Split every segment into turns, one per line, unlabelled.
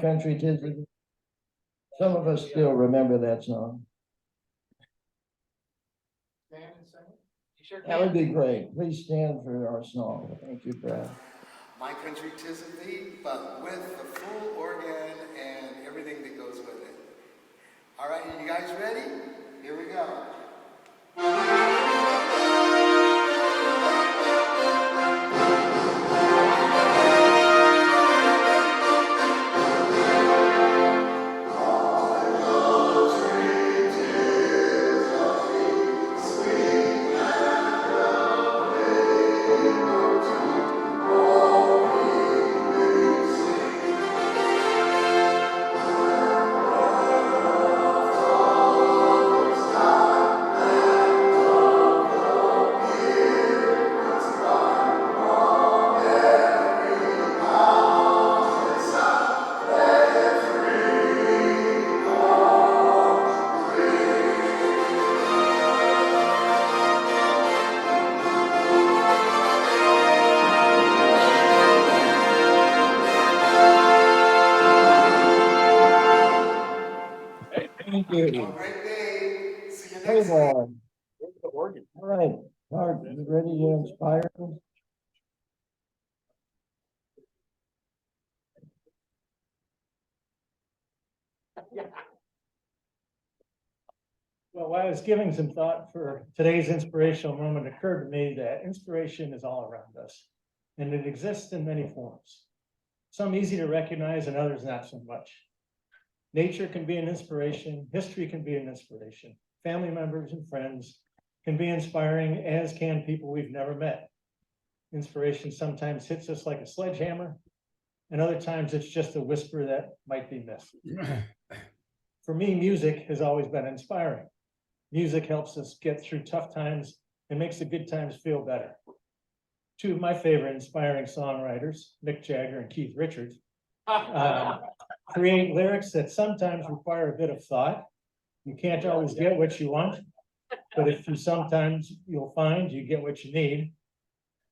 Country 'Tis of Thee. Some of us still remember that song.
Stand and sing it? You sure
That would
can.
be great. Please stand for our song. Thank you, Brad.
My Country 'Tis of Thee, but with the full organ and everything that goes with it. All right, you guys ready? Here we go.
Thank
Have a
you.
great day. See you
Hey,
next week.
boy. All right, Clark, you ready to inspire us?
Well, while I was giving some thought for today's inspirational moment, it occurred to me that inspiration is all around us, and it exists in many forms. Some easy to recognize and others not so much. Nature can be an inspiration, history can be an inspiration, family members and friends can be inspiring, as can people we've never met. Inspiration sometimes hits us like a sledgehammer, and other times it's just a whisper that might be missed. For me, music has always been inspiring. Music helps us get through tough times and makes the good times feel better. Two of my favorite inspiring songwriters, Mick Jagger and Keith Richards, create lyrics that sometimes require a bit of thought. You can't always get what you want, but if you sometimes you'll find you get what you need.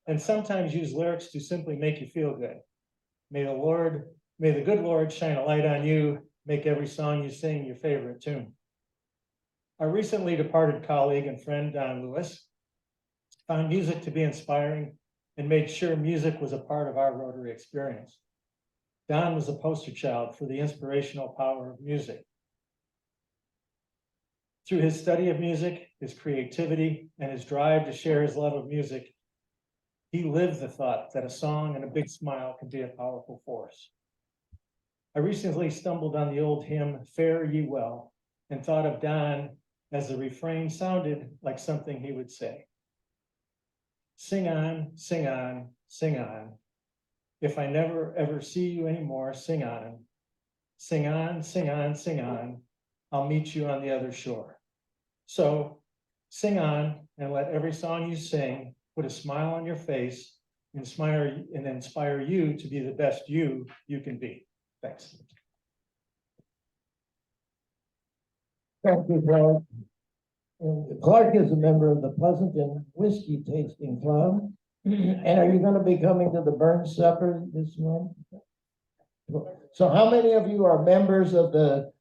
And sometimes use lyrics to simply make you feel good. May the good Lord shine a light on you, make every song you sing your favorite tune. Our recently departed colleague and friend, Don Lewis, found music to be inspiring and made sure music was a part of our Rotary experience. Don was a poster child for the inspirational power of music. Through his study of music, his creativity, and his drive to share his love of music, he lived the thought that a song and a big smile can be a powerful force. I recently stumbled on the old hymn, Fare Ye Well, and thought of Don as the refrain sounded like something he would say. Sing on, sing on, sing on. If I never ever see you anymore, sing on. Sing on, sing on, sing on. I'll meet you on the other shore. So sing on and let every song you sing put a smile on your face, inspire you to be the best you can be. Thanks.
Thank you, Clark. And Clark is a member of the Pleasanton Whiskey Tasting Club. And are you going to be coming to the Burns Supper this month? So how many of you are members of the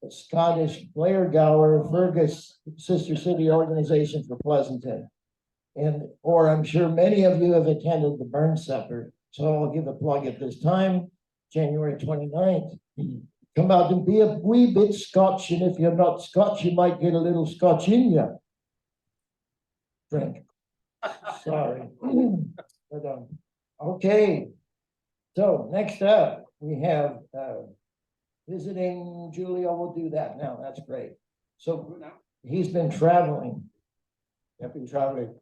Scottish Blair Gower Fergus Sister City Organization for Pleasanton? Or I'm sure many of you have attended the Burns Supper. So I'll give a plug at this time, January 29th. Come out and be a wee bit Scotch, and if you're not Scotch, you might get a little Scotch in you. Drink. Sorry. But, okay. So next up, we have visiting Julia. We'll do that now. That's great. So he's been traveling.
I've been traveling.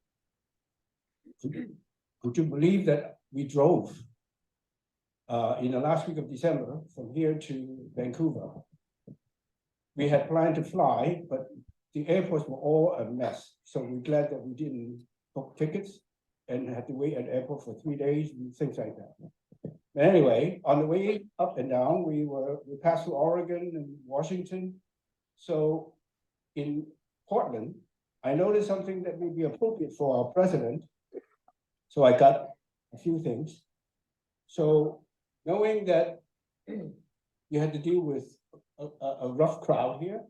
Could you believe that we drove in the last week of December from here to Vancouver? We had planned to fly, but the airports were all a mess. So we're glad that we didn't book tickets and had to wait at the airport for 3 days and things like that. But anyway, on the way up and down, we passed through Oregon and Washington. So in Portland, I noticed something that may be appropriate for our president. So I got a few things. So knowing that you had to deal with a rough crowd here.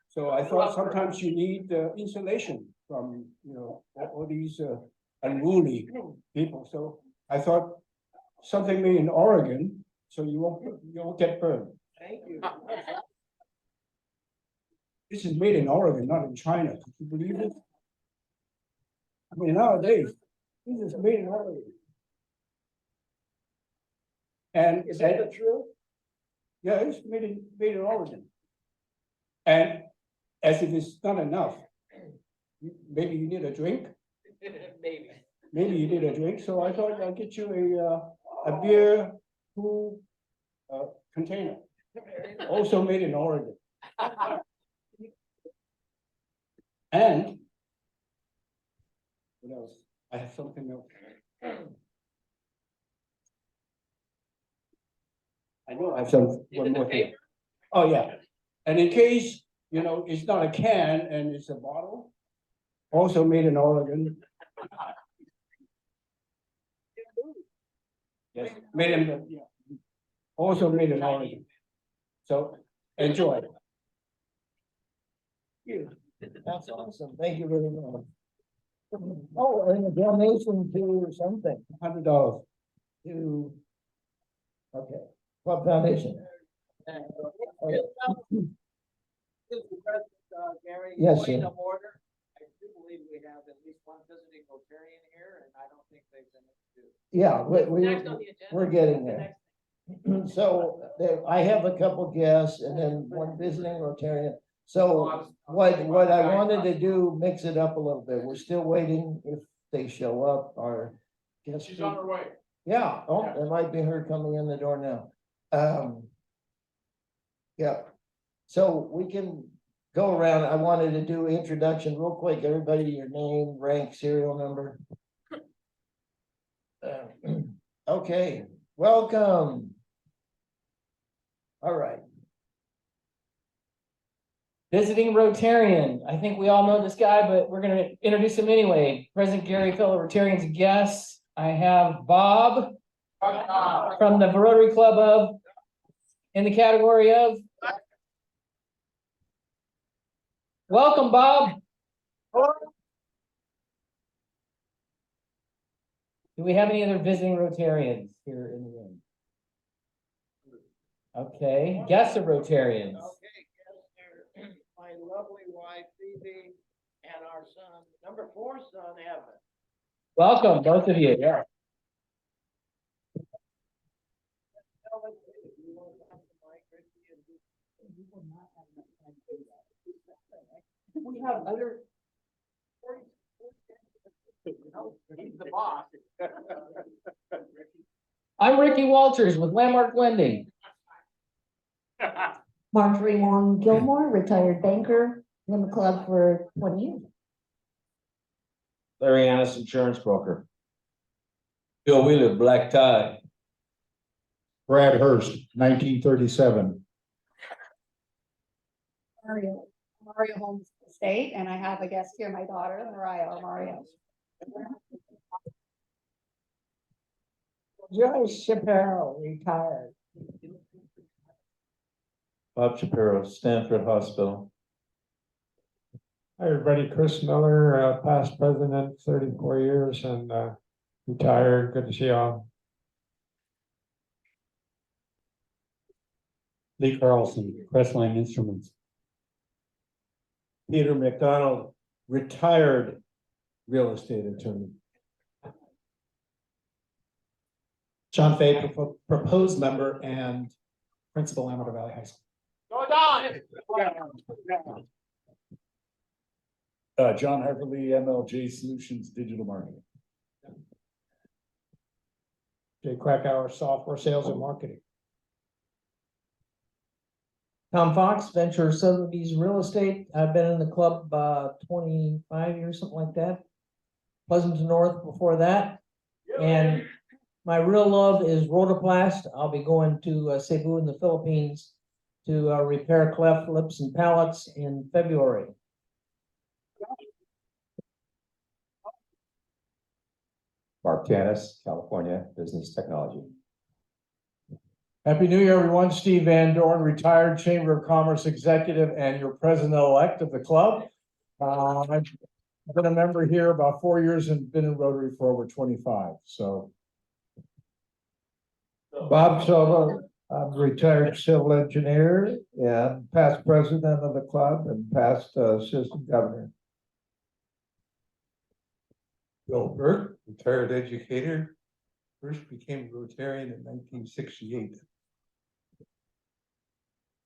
So I thought sometimes you need insulation from, all these unruly people. So I thought something made in Oregon, so you won't get burned.
Thank you.
This is made in Oregon, not in China. Could you believe it? I mean, nowadays, this is made in Oregon. And
Is that the truth?
yeah, it's made in Oregon. And as if it's not enough, maybe you need a drink.
Maybe.
Maybe you need a drink, so I thought I'll get you a beer cool container, also made in Oregon. And what else? I have something else. I know I have one more thing. Oh, yeah. And in case, it's not a can and it's a bottle, also made in Oregon. Yes, also made in Oregon. So enjoy.
That's awesome. Thank you very much. Oh, and a donation to something,
$100.
to, okay, what foundation?
Gary.
Yes,
point
sir.
of order. I do believe we have at least one visiting Rotarian here, and I don't think they've been introduced.
Yeah,
Next on the agenda.
we're getting
The
there.
next-
So I have a couple guests and then one visiting Rotarian. So what I wanted to do, mix it up a little bit. We're still waiting if they show up or guess.
She's on her way.
Yeah, oh, it might be her coming in the door now. Yeah, so we can go around. I wanted to do introduction real quick. Everybody, your name, rank, serial number. Okay, welcome. All right.
Visiting Rotarian. I think we all know this guy, but we're gonna introduce him anyway. President Gary, fellow Rotarians guests. I have Bob from the Rotary Club of, in the category of. Welcome, Bob. Do we have any other visiting Rotarians here in the room? Okay, guests of Rotarians.
Okay, yes, my lovely wife Phoebe and our son, number 4 son, Evan.
Welcome, both of you. Yeah.
We have other. He's the boss.
I'm Ricky Walters with Landmark Lending.
Marjorie Wong Gilmore, retired banker, in the club for 20 years.
Larry Annis, insurance broker. Bill Wheeler, black tie.
Brad Hurst, 1937.
Mario Holmes Estate, and I have a guest here, my daughter, Mariah Mario.
Joyce Shapiro, retired.
Bob Shapiro, Stanford Hospital.
Hi, everybody. Chris Miller, past president, 34 years and retired. Good to see y'all. Lee Carlson, Crestline Instruments.
Peter McDonald, retired real estate attorney.
John Fay, proposed member and principal, Amador Valley High School.
Go Don.
John Harperly, MLJ Solutions, digital marketing. Jay Krakauer, software sales and marketing.
Tom Fox, Venture Sotheby's Real Estate. I've been in the club 25 years, something like that. Pleasanton North before that. And my real love is Rotoplast. I'll be going to Cebu in the Philippines to repair cleft lips and palates in February.
Mark Tanis, California Business Technology.
Happy New Year, everyone. Steve Van Dorn, retired Chamber of Commerce executive and your president-elect of the club. I've been a member here about 4 years and been in Rotary for over 25, so. Bob Silva, I'm retired civil engineer and past president of the club and past assistant governor.
Bill Burke, retired educator, first became Rotarian in 1968.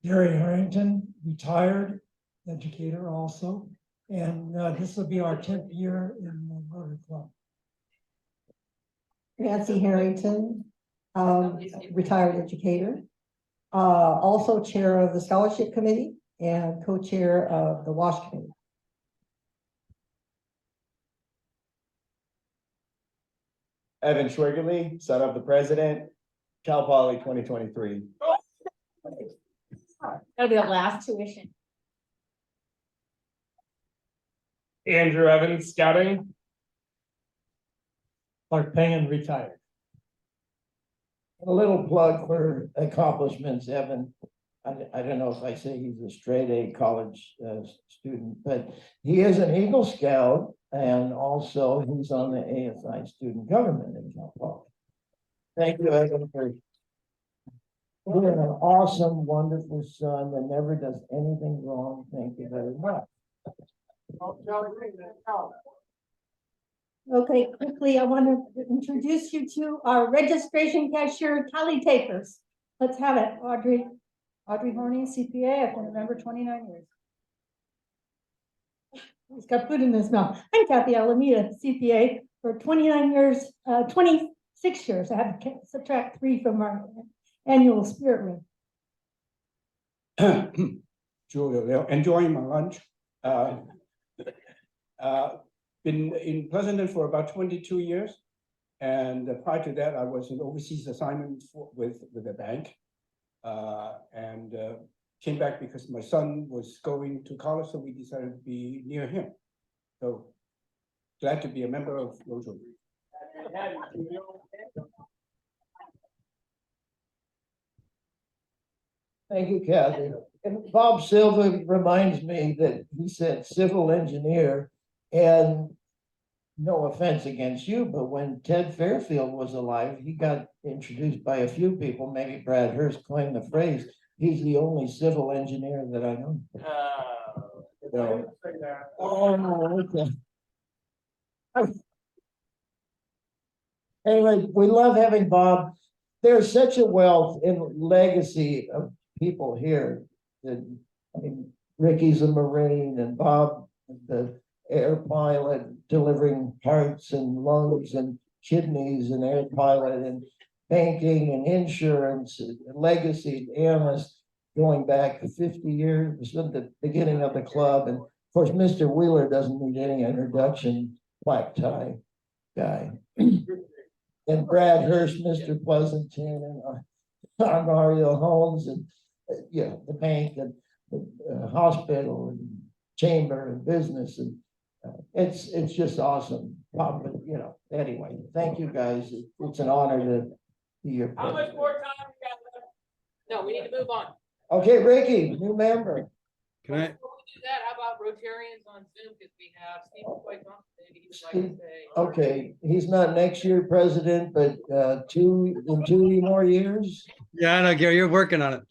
Gary Harrington, retired educator also, and this will be our 10th year in the Rotary Club.
Nancy Harrington, retired educator, also chair of the scholarship committee and co-chair of the WASH committee.
Evan Schwigerly, son of the president, Cal Poly 2023.
That'll be the last tuition.
Andrew Evans, scouting.
Clark Pagan, retired. A little plug for accomplishments, Evan. I don't know if I say he's a straight A college student, but he is an Eagle Scout and also he's on the ASI student government in Cal Poly. Thank you, Evan, for being an awesome, wonderful son that never does anything wrong. Thank you very much.
Okay, quickly, I want to introduce you to our registration cashier tally takers. Let's have it, Audrey. Audrey Horney, CPA, I've been a member 29 years. He's got food in his mouth. I'm Kathy Alameda, CPA for 29 years, 26 years. I have to subtract 3 from our annual spirit ring.
Julia, enjoying my lunch. Been in Pleasanton for about 22 years. And prior to that, I was in overseas assignment with a bank. And came back because my son was going to college, so we decided to be near him. So glad to be a member of Rotary.
Thank you, Kathy. And Bob Silva reminds me that he said civil engineer, and no offense against you, but when Ted Fairfield was alive, he got introduced by a few people, maybe Brad Hurst coined the phrase, he's the only civil engineer that I know. So, okay. Anyway, we love having Bob. There's such a wealth and legacy of people here. That, I mean, Ricky's a Marine and Bob, the air pilot, delivering hearts and lungs and kidneys and air pilot and banking and insurance, and legacy analyst going back 50 years from the beginning of the club. And of course, Mr. Wheeler doesn't need any introduction, black tie guy. And Brad Hurst, Mr. Pleasanton, and Mario Holmes, and the bank and the hospital and chamber and business, and it's just awesome. But anyway, thank you guys. It's an honor to be your
How much
president.
more time we got left? No, we need to move on.
Okay, Ricky, new member.
Can I,
Before we do that, how about Rotarians on Zoom? Because we have Steve White Thompson, maybe he would like to say.
Okay, he's not next year president, but in 2 more years.
Yeah, I know, Gary, you're working on it.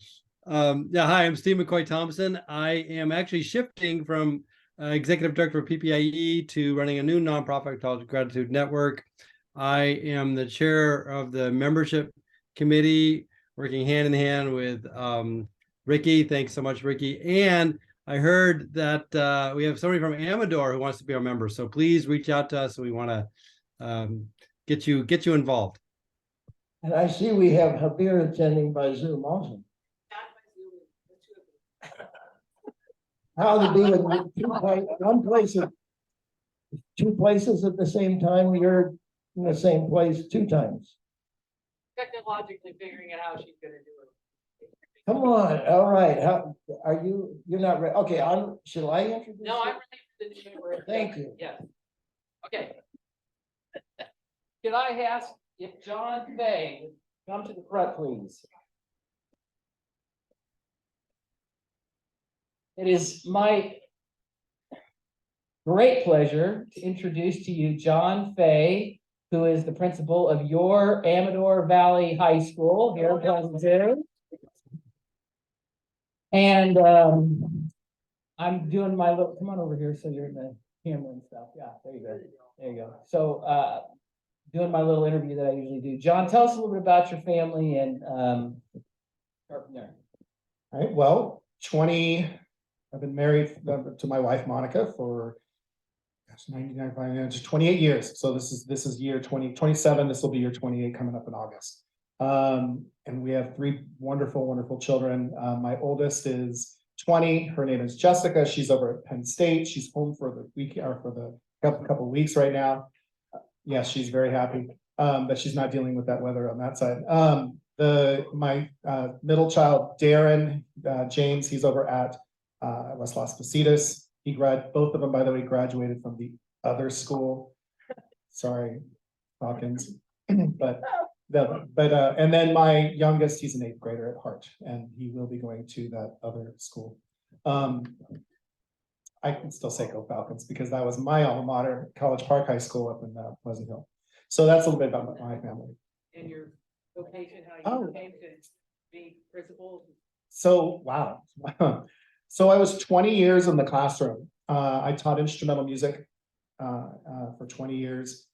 Yeah, hi, I'm Steve McCoy Thompson. I am actually shifting from executive director of PPIE to running a new nonprofit called Gratitude Network. I am the chair of the membership committee, working hand in hand with Ricky. Thanks so much, Ricky. And I heard that we have somebody from Amador who wants to be our member. So please reach out to us. We want to get you involved.
And I see we have Habir attending by Zoom also. How to be in one place, two places at the same time, you're in the same place 2 times.
Technologically figuring out how she's gonna do it.
Come on, all right, how, you're not ready, okay, shall I introduce you?
No, I'm ready for the new member.
Thank you.
Yes. Okay. Could I ask if John Fay would come to the front, please?
It is my great pleasure to introduce to you John Fay, who is the principal of your Amador Valley High School here in Pleasant Hill. And I'm doing my little, come on over here so you're in the camera and stuff. Yeah, there you go. There you go. So doing my little interview that I usually do. John, tell us a little bit about your family and start from there.
All right, well, I've been married to my wife Monica for 28 years. So this is year 2027. This will be year 28 coming up in August. And we have three wonderful children. My oldest is 20. Her name is Jessica. She's over at Penn State. She's home for the week or for the couple of weeks right now. Yes, she's very happy. But she's not dealing with that weather on that side. My middle child, Darren James, he's over at West Las Positas. Both of them, by the way, graduated from the other school. Sorry, Hawkins. And then my youngest, he's an 8th grader at Hart, and he will be going to that other school. I can still say go Falcons because that was my alma mater, College Park High School up in Pleasant Hill. So that's a little bit about my family.
And your vocation, how you came to be principal?
So, wow. So I was 20 years in the classroom. I taught instrumental music for 20 years.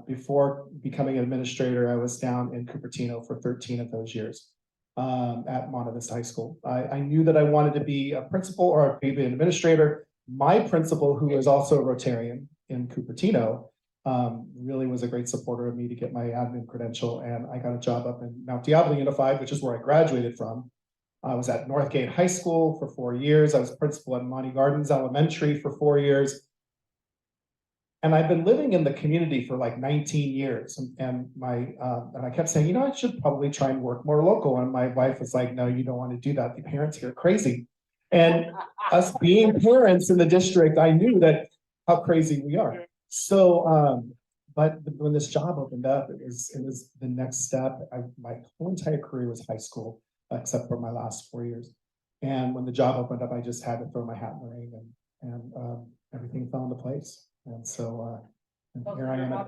Before becoming an administrator, I was down in Cupertino for 13 of those years at Monte Vista High School. I knew that I wanted to be a principal or maybe an administrator. My principal, who was also a Rotarian in Cupertino, really was a great supporter of me to get my admin credential, and I got a job up in Mount Diablo Unified, which is where I graduated from. I was at Northgate High School for 4 years. I was principal at Monty Gardens Elementary for 4 years. And I've been living in the community for like 19 years. And I kept saying, I should probably try and work more local. And my wife was like, no, you don't want to do that. The parents here are crazy. And us being parents in the district, I knew that how crazy we are. So, but when this job opened up, it was the next step. My whole entire career was high school, except for my last 4 years. And when the job opened up, I just had to throw my hat in the ring, and everything fell into place. And so and here I am.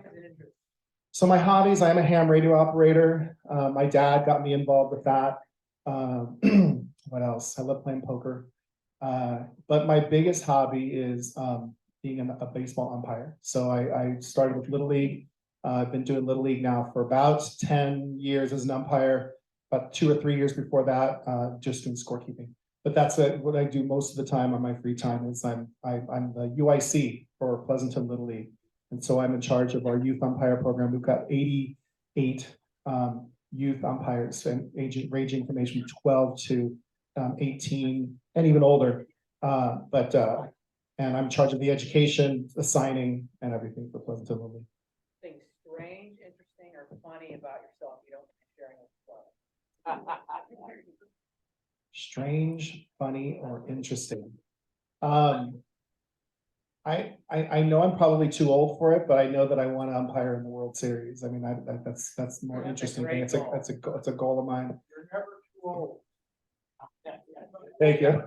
So my hobbies, I'm a ham radio operator. My dad got me involved with that. What else? I love playing poker. But my biggest hobby is being a baseball umpire. So I started with Little League. I've been doing Little League now for about 10 years as an umpire. About 2 or 3 years before that, just doing scorekeeping. But that's what I do most of the time on my free time is I'm the UIC for Pleasanton Little League. And so I'm in charge of our youth umpire program. We've got 88 youth umpires and ranging from age from 12 to 18 and even older. And I'm in charge of the education, the signing, and everything for Pleasanton Little League.
Things strange, interesting, or funny about yourself you don't mind sharing with the club?
Strange, funny, or interesting. I know I'm probably too old for it, but I know that I want to umpire in the World Series. I mean, that's more
That's a
interesting
great
thing.
goal.
It's a goal of mine.
You're never too old.
Thank you.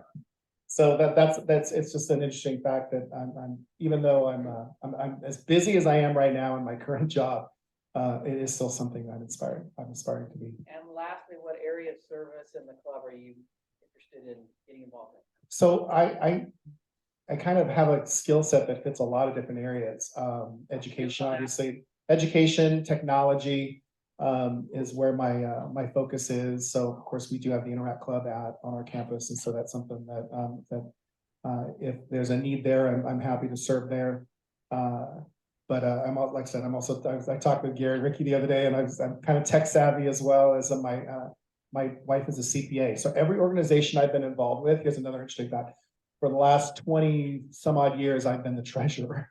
So that's it's just an interesting fact that I'm even though I'm as busy as I am right now in my current job, it is still something I'm aspiring to be.
And lastly, what area of service in the club are you interested in getting involved in?
So I kind of have a skill set that fits a lot of different areas. Education, obviously, education, technology is where my focus is. So of course we do have the Interact Club on our campus, and so that's something that if there's a need there, I'm happy to serve there. But like I said, I talked with Gary Ricky the other day, and I'm kind of tech savvy as well as my wife is a CPA. So every organization I've been involved with, here's another interesting fact. For the last 20 some odd years, I've been the treasurer.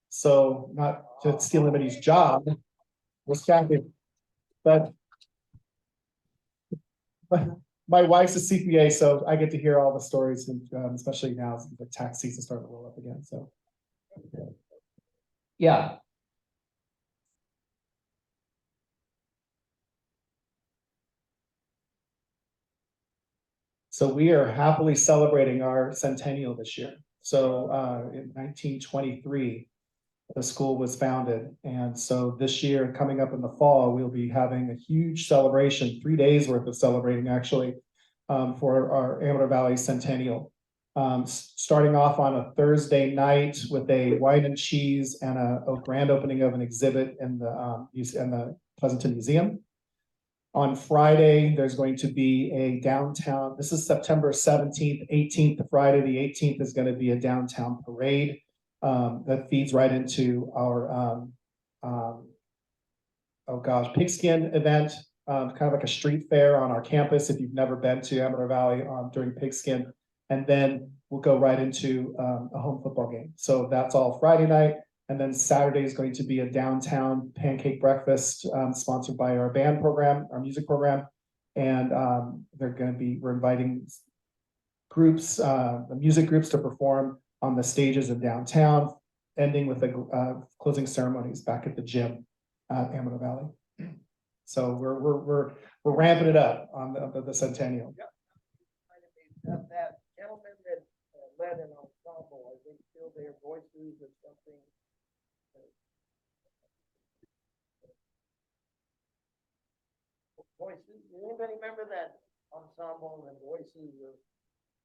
So not to steal anybody's job, was Kathy, but my wife's a CPA, so I get to hear all the stories, and especially now the tax season starting to roll up again. So
Yeah.
So we are happily celebrating our centennial this year. So in 1923, the school was founded. And so this year, coming up in the fall, we'll be having a huge celebration, 3 days worth of celebrating actually, for our Amador Valley centennial. Starting off on a Thursday night with a wine and cheese and a grand opening of an exhibit in the Pleasanton Museum. On Friday, there's going to be a downtown, this is September 17th, 18th, Friday the 18th is going to be a downtown parade that feeds right into our, pigskin event, kind of like a street fair on our campus if you've never been to Amador Valley during pigskin. And then we'll go right into a home football game. So that's all Friday night. And then Saturday is going to be a downtown pancake breakfast sponsored by our band program, our music program. And we're inviting groups, the music groups to perform on the stages in downtown, ending with the closing ceremonies back at the gym at Amador Valley. So we're ramping it up on the centennial.
That gentleman that led an ensemble, I think still their voices or something. Voices, does anybody remember that ensemble and voices of?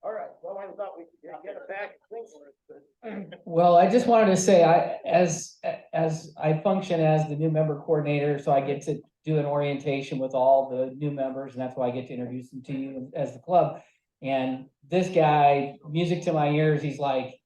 All right, well, I thought we could get it back and think for it, but.
Well, I just wanted to say, as I function as the new member coordinator, so I get to do an orientation with all the new members, and that's why I get to introduce them to you as the club. And this guy, music to my ears, he's like,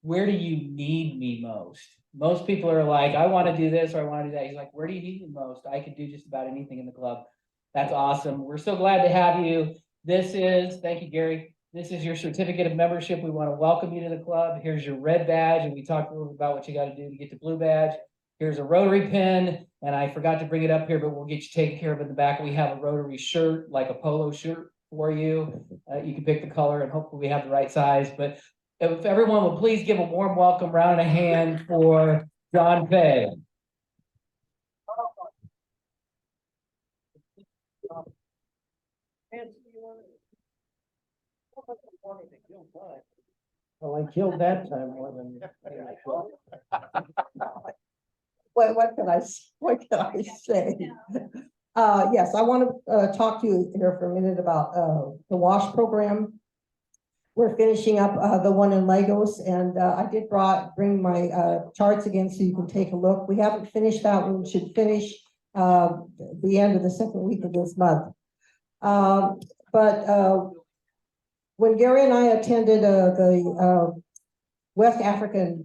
where do you need me most? Most people are like, I want to do this or I want to do that. He's like, where do you need me most? I could do just about anything in the club. That's awesome. We're so glad to have you. Thank you, Gary. This is your certificate of membership. We want to welcome you to the club. Here's your red badge, and we talked a little bit about what you got to do to get the blue badge. Here's a Rotary pin, and I forgot to bring it up here, but we'll get you taken care of in the back. We have a Rotary shirt, like a polo shirt for you. You can pick the color, and hopefully we have the right size. But if everyone would please give a warm welcome, round of hand for John Fay.
Well, I killed that time more than.
What can I say? Yes, I want to talk to you here for a minute about the WASH program. We're finishing up the one in Lagos, and I did bring my charts again so you can take a look. We haven't finished that one. We should finish the end of the second week of this month. But when Gary and I attended the West African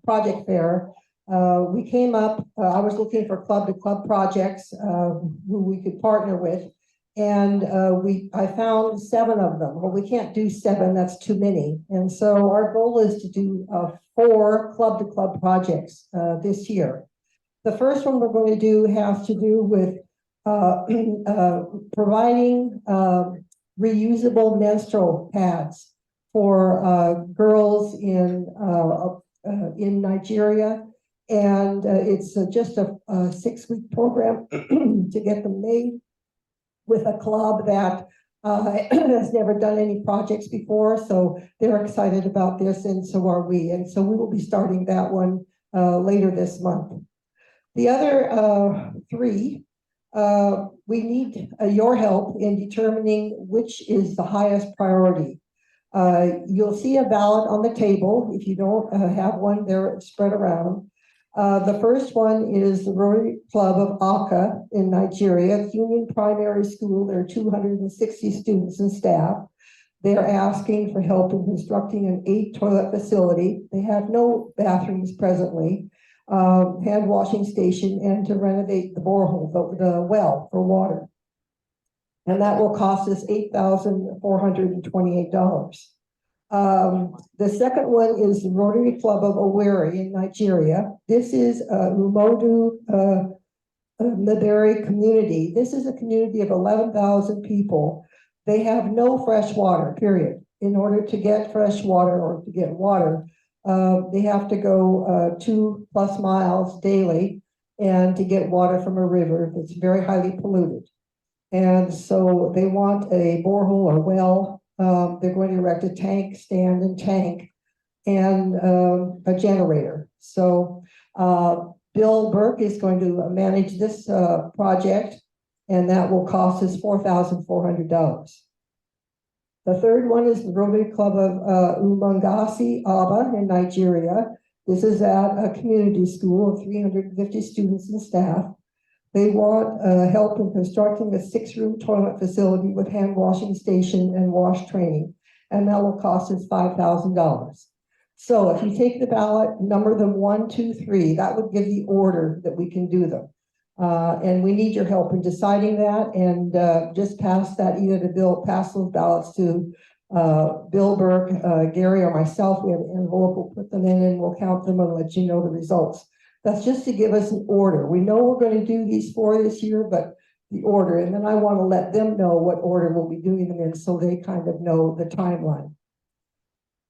Project Fair, we came up, I was looking for club-to-club projects who we could partner with. And I found 7 of them. Well, we can't do 7, that's too many. And so our goal is to do 4 club-to-club projects this year. The first one we're going to do has to do with providing reusable menstrual pads for girls in Nigeria. And it's just a 6-week program to get them made with a club that has never done any projects before. So they're excited about this, and so are we. And so we will be starting that one later this month. The other 3, we need your help in determining which is the highest priority. You'll see a ballot on the table. If you don't have one, they're spread around. The first one is the Rotary Club of Aka in Nigeria, Union Primary School. There are 260 students and staff. They're asking for help in constructing an 8-toilet facility. They have no bathrooms presently, hand washing station, and to renovate the borehole, the well for water. And that will cost us $8,428. The second one is the Rotary Club of Owerri in Nigeria. This is Umodu Liberi community. This is a community of 11,000 people. They have no fresh water, period. In order to get fresh water or to get water, they have to go 2+ miles daily and to get water from a river that's very highly polluted. And so they want a borehole or well They're going to erect a tank, stand and tank, and a generator. So Bill Burke is going to manage this project, and that will cost us $4,400. The third one is the Rotary Club of Umangasi, Aba in Nigeria. This is at a community school of 350 students and staff. They want help in constructing a 6-room toilet facility with hand washing station and wash training, and that will cost us $5,000. So if you take the ballot, number them 1, 2, 3, that would give the order that we can do them. And we need your help in deciding that, and just pass that either to Bill, pass those ballots to Bill Burke, Gary, or myself. We have an envelope, we'll put them in and we'll count them and let you know the results. That's just to give us an order. We know we're going to do these 4 this year, but the order, and then I want to let them know what order we'll be doing them in so they kind of know the timeline.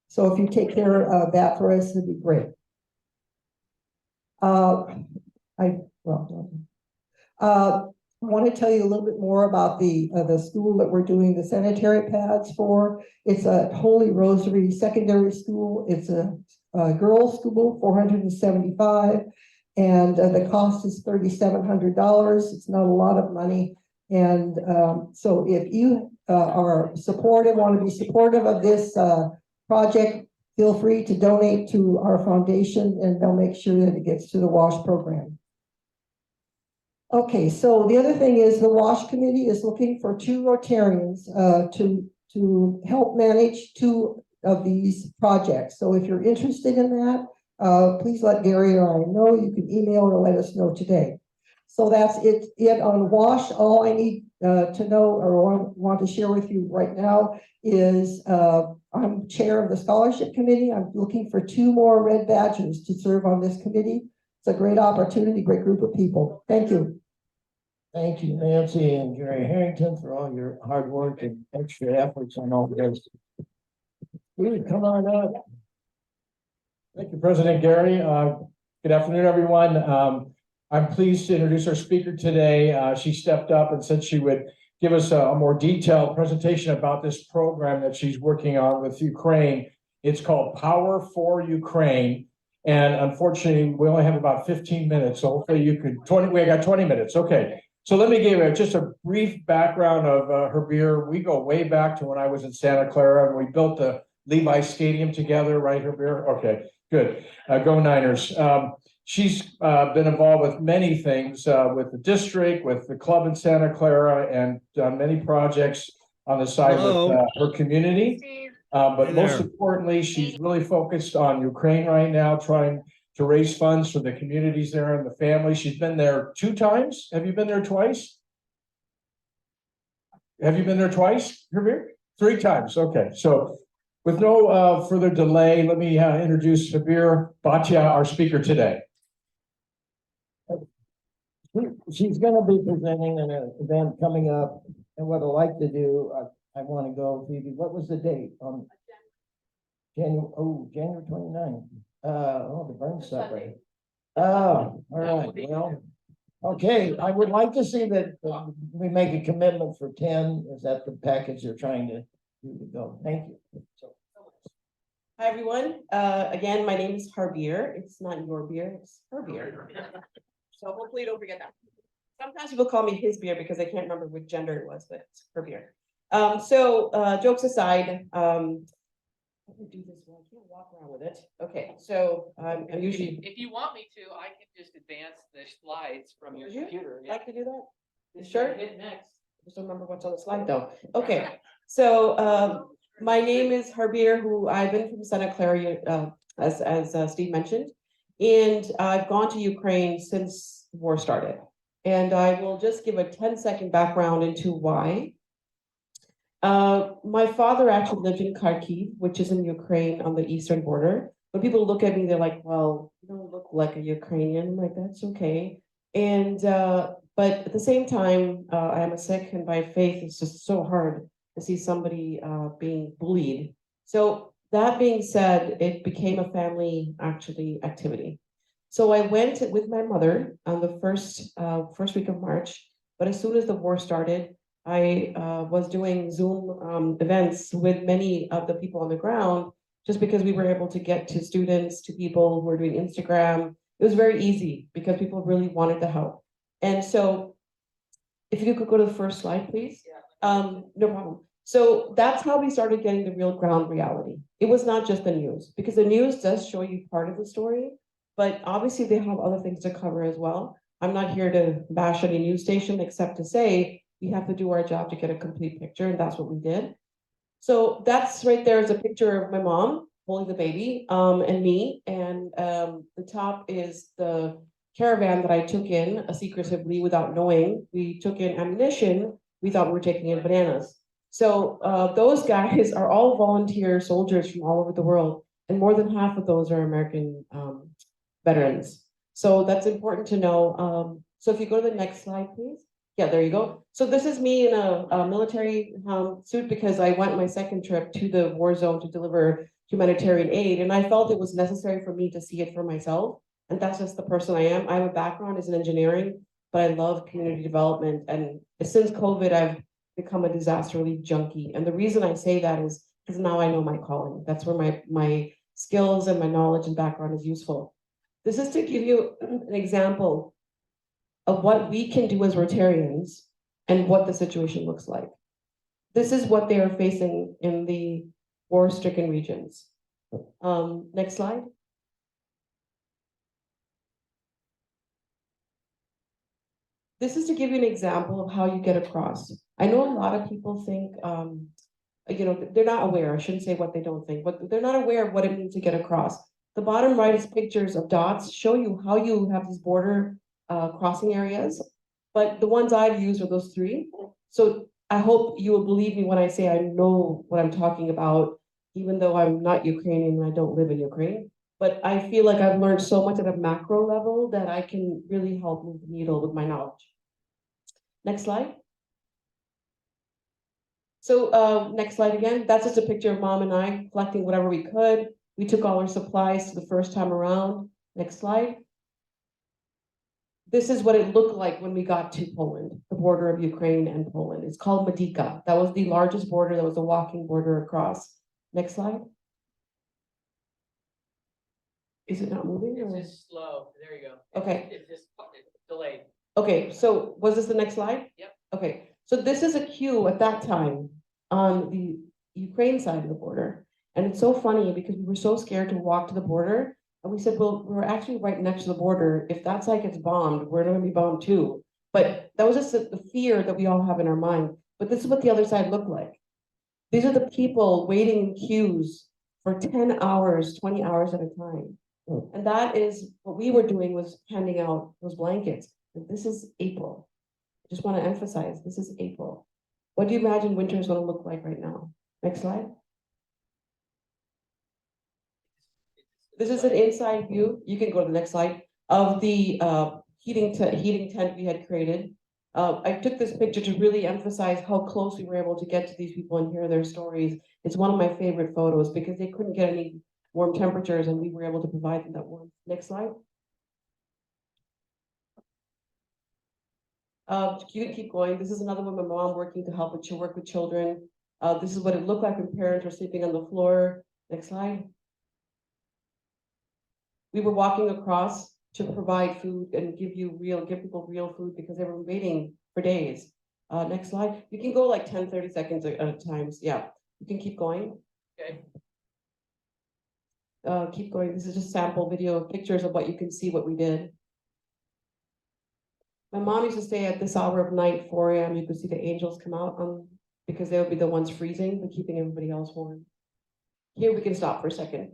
So if you take care of that for us, it'd be great. I want to tell you a little bit more about the school that we're doing the sanitary pads for. It's a Holy Rosary Secondary School. It's a girls' school, $475, and the cost is $3,700. It's not a lot of money, and so if you are supportive, want to be supportive of this project, feel free to donate to our foundation, and they'll make sure that it gets to the WASH program. Okay, so the other thing is the WASH committee is looking for 2 Rotarians to help manage 2 of these projects. So if you're interested in that, please let Gary or I know. You can email or let us know today. So that's it on WASH. All I need to know or want to share with you right now is I'm chair of the scholarship committee. I'm looking for 2 more red badgers to serve on this committee. It's a great opportunity, great group of people. Thank you.
Thank you, Nancy and Gary Harrington, for all your hard work and extra efforts on all this. Steve, come on up.
Thank you, President Gary. Good afternoon, everyone. I'm pleased to introduce our speaker today. She stepped up and said she would give us a more detailed presentation about this program that she's working on with Ukraine. It's called Power for Ukraine. And unfortunately, we only have about 15 minutes. So hopefully you could, we got 20 minutes. Okay. So let me give you just a brief background of her beer. We go way back to when I was in Santa Clara and we built the Levi Stadium together, right, her beer? Okay, good. Go Niners. She's been involved with many things with the district, with the club in Santa Clara, and done many projects on the side with her community. But most importantly, she's really focused on Ukraine right now, trying to raise funds for the communities there and the family. She's been there 2 times. Have you been there twice? Have you been there twice, Habir? 3 times. Okay. So with no further delay, let me introduce Habir Bhatia, our speaker today.
She's going to be presenting an event coming up, and what I'd like to do, I want to go, Phoebe, what was the date on January 29th? The burn supper. Oh, all right, well, okay, I would like to see that we make a commitment for 10. Is that the package they're trying to do to go? Thank you.
Hi, everyone. Again, my name is Habir. It's not your beer, it's her beer. So hopefully you don't forget that. Sometimes people call me his beer because I can't remember which gender it was, but it's her beer. Jokes aside, let me do this one. I can't walk around with it. Okay, so I'm usually.
If you want me to, I can just advance the slides from your computer.
Like to do that? You sure?
Hit next.
I just don't remember what's on the slide though. Okay, so my name is Habir, who I've been from Santa Clara, as Steve mentioned, and I've gone to Ukraine since the war started. And I will just give a 10-second background into why. My father actually lived in Kharkiv, which is in Ukraine on the eastern border. When people look at me, they're like, well, you don't look like a Ukrainian. I'm like, that's okay. And, but at the same time, I am a Sikh, and by faith, it's just so hard to see somebody being bullied. So that being said, it became a family activity. So I went with my mother on the first week of March, but as soon as the war started, I was doing Zoom events with many of the people on the ground, just because we were able to get to students, to people who were doing Instagram. It was very easy because people really wanted to help. And so if you could go to the first slide, please. No problem. So that's how we started getting the real ground reality. It was not just the news, because the news does show you part of the story, but obviously they have other things to cover as well. I'm not here to bash any news station, except to say we have to do our job to get a complete picture, and that's what we did. So that's right there is a picture of my mom holding the baby, and me, and the top is the caravan that I took in secretively without knowing. We took in ammunition. We thought we were taking in bananas. So those guys are all volunteer soldiers from all over the world, and more than half of those are American veterans. So that's important to know. So if you go to the next slide, please. Yeah, there you go. So this is me in a military suit, because I went my second trip to the war zone to deliver humanitarian aid, and I felt it was necessary for me to see it for myself. And that's just the person I am. I have a background as in engineering, but I love community development. And since COVID, I've become a disaster relief junkie. And the reason I say that is because now I know my calling. That's where my skills and my knowledge and background is useful. This is to give you an example of what we can do as Rotarians and what the situation looks like. This is what they are facing in the war-stricken regions. Next slide. This is to give you an example of how you get across. I know a lot of people think, they're not aware. I shouldn't say what they don't think, but they're not aware of what it means to get across. The bottom right is pictures of dots, show you how you have these border crossing areas. But the ones I've used are those three. So I hope you will believe me when I say I know what I'm talking about, even though I'm not Ukrainian and I don't live in Ukraine. But I feel like I've learned so much at a macro level that I can really help move the needle with my knowledge. Next slide. So next slide again. That's just a picture of Mom and I collecting whatever we could. We took all our supplies the first time around. Next slide. This is what it looked like when we got to Poland, the border of Ukraine and Poland. It's called Medyka. That was the largest border. That was a walking border across. Next slide. Is it not moving?
It's just slow. There you go.
Okay.
It's just delayed.
Okay, so was this the next slide?
Yep.
Okay, so this is a queue at that time on the Ukraine side of the border. And it's so funny because we were so scared to walk to the border. And we said, well, we're actually right next to the border. If that side gets bombed, we're going to be bombed too. But that was just the fear that we all have in our mind. But this is what the other side looked like. These are the people waiting in queues for 10 hours, 20 hours at a time. And that is what we were doing, was handing out those blankets. But this is April. I just want to emphasize, this is April. What do you imagine winter is going to look like right now? Next slide. This is an inside view. You can go to the next slide of the heating tent we had created. I took this picture to really emphasize how close we were able to get to these people and hear their stories. It's one of my favorite photos because they couldn't get any warm temperatures and we were able to provide them that warmth. Next slide. You can keep going. This is another one, my mom working to help work with children. This is what it looked like when parents were sleeping on the floor. Next slide. We were walking across to provide food and give people real food because they were waiting for days. Next slide. You can go like 10, 30 seconds at a time. Yeah, you can keep going.
Okay.
Keep going. This is just sample video pictures of what you can see what we did. My mom used to stay at this hour of night, 4 a.m. You could see the angels come out because they would be the ones freezing, but keeping everybody else warm. Here we can stop for a second.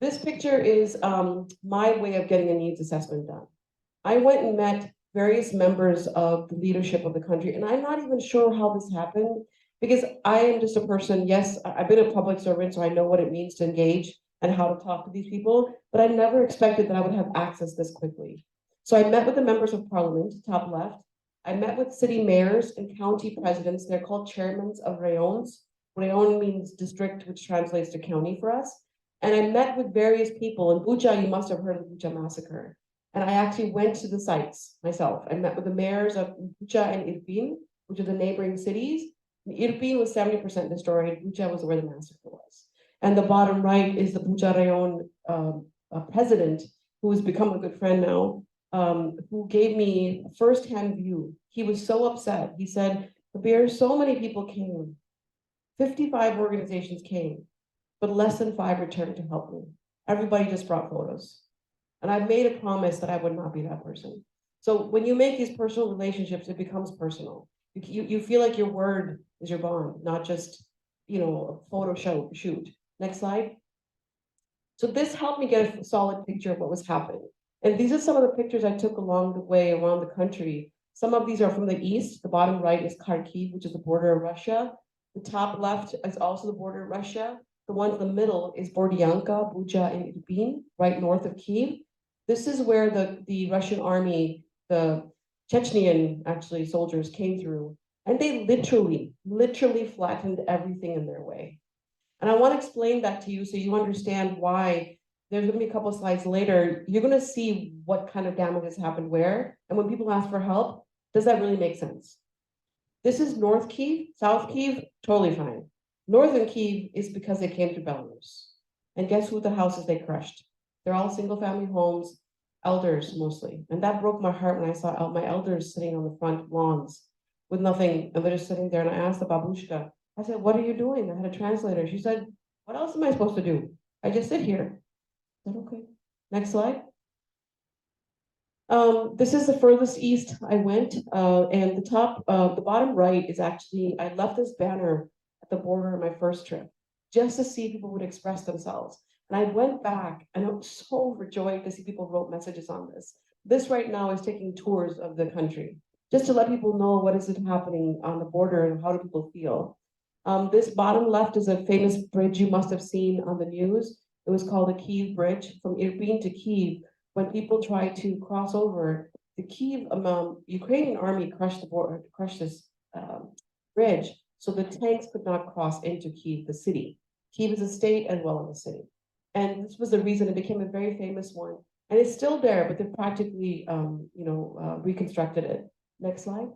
This picture is my way of getting a needs assessment done. I went and met various members of the leadership of the country, and I'm not even sure how this happened because I am just a person. Yes, I've been a public servant, so I know what it means to engage and how to talk to these people, but I never expected that I would have access this quickly. So I met with the members of parliament, top left. I met with city mayors and county presidents. They're called chairmen of rayons. Rayon means district, which translates to county for us. And I met with various people. In Bucha, you must have heard of the Bucha massacre. And I actually went to the sites myself. I met with the mayors of Bucha and Irpin, which are the neighboring cities. Irpin was 70% destroyed, Bucha was where the massacre was. And the bottom right is the Bucha Rayon president, who has become a good friend now, who gave me a firsthand view. He was so upset. He said, Kabir, so many people came. 55 organizations came, but less than 5 returned to help me. Everybody just brought photos. And I made a promise that I would not be that person. So when you make these personal relationships, it becomes personal. You feel like your word is your bond, not just, a photo shoot. Next slide. So this helped me get a solid picture of what was happening. And these are some of the pictures I took along the way around the country. Some of these are from the east. The bottom right is Kharkiv, which is the border of Russia. The top left is also the border of Russia. The one in the middle is Bordianka, Bucha, and Irpin, right north of Kiev. This is where the Russian army, the Chechenian actually soldiers came through, and they literally flattened everything in their way. And I want to explain that to you so you understand why. There's going to be a couple of slides later. You're going to see what kind of damage has happened where. And when people ask for help, does that really make sense? This is North Kiev, South Kiev, totally fine. Northern Kiev is because they came to Belarus. And guess who the houses they crushed? They're all single family homes, elders mostly. And that broke my heart when I saw my elders sitting on the front lawns with nothing. And they're just sitting there. And I asked the babushka, I said, what are you doing? I had a translator. She said, what else am I supposed to do? I just sit here. I said, okay. Next slide. This is the furthest east I went. And the bottom right is actually, I left this banner at the border on my first trip, just to see people would express themselves. And I went back and I was so overjoyed to see people wrote messages on this. This right now is taking tours of the country, just to let people know what is happening on the border and how do people feel. This bottom left is a famous bridge you must have seen on the news. It was called the Kiev Bridge from Irpin to Kiev. When people tried to cross over, the Kiev Ukrainian army crushed this bridge, so the tanks could not cross into Kiev, the city. Kiev is a state as well as a city. And this was the reason it became a very famous one. And it's still there, but they've practically, reconstructed it. Next slide.